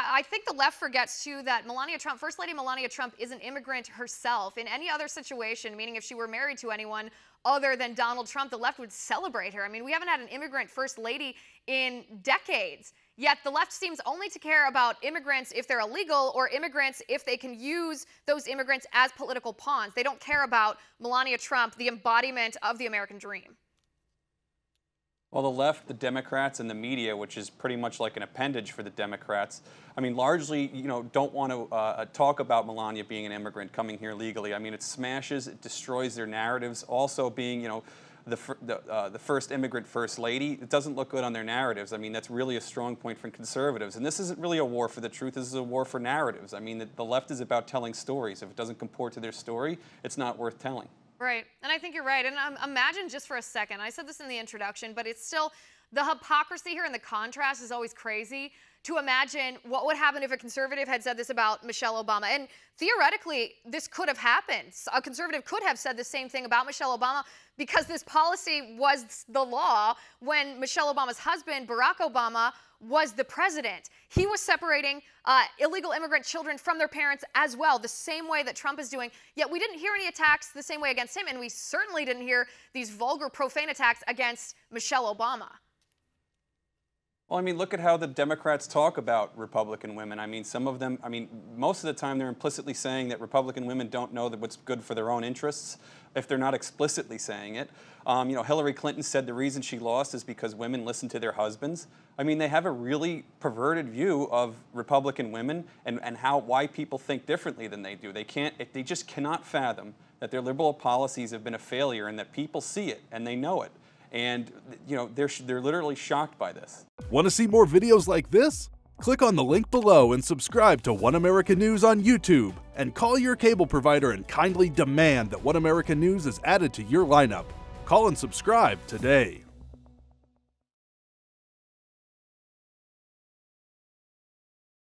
I think the left forgets, too, that Melania Trump, First Lady Melania Trump, is an immigrant herself. In any other situation, meaning if she were married to anyone other than Donald Trump, the left would celebrate her. I mean, we haven't had an immigrant First Lady in decades. Yet the left seems only to care about immigrants if they're illegal or immigrants if they can use those immigrants as political pawns. They don't care about Melania Trump, the embodiment of the American dream. Well, the left, the Democrats, and the media, which is pretty much like an appendage for the Democrats, I mean, largely, don't want to talk about Melania being an immigrant coming here legally. I mean, it smashes, it destroys their narratives. Also being, the first immigrant first lady, it doesn't look good on their narratives. I mean, that's really a strong point from conservatives. And this isn't really a war for the truth. This is a war for narratives. I mean, the left is about telling stories. If it doesn't comport to their story, it's not worth telling. Right, and I think you're right. And imagine just for a second, I said this in the introduction, but it's still, the hypocrisy here and the contrast is always crazy. To imagine what would happen if a conservative had said this about Michelle Obama. And theoretically, this could have happened. A conservative could have said the same thing about Michelle Obama because this policy was the law when Michelle Obama's husband, Barack Obama, was the president. He was separating illegal immigrant children from their parents as well, the same way that Trump is doing. Yet we didn't hear any attacks the same way against him, and we certainly didn't hear these vulgar, profane attacks against Michelle Obama. Well, I mean, look at how the Democrats talk about Republican women. I mean, some of them, most of the time they're implicitly saying that Republican women don't know that what's good for their own interests, if they're not explicitly saying it. Hillary Clinton said the reason she lost is because women listen to their husbands. I mean, they have a really perverted view of Republican women and why people think differently than they do. They just cannot fathom that their liberal policies have been a failure and that people see it and they know it. And, they're literally shocked by this. Want to see more videos like this? Click on the link below and subscribe to One America News on YouTube. And call your cable provider and kindly demand that One America News is added to your lineup. Call and subscribe today.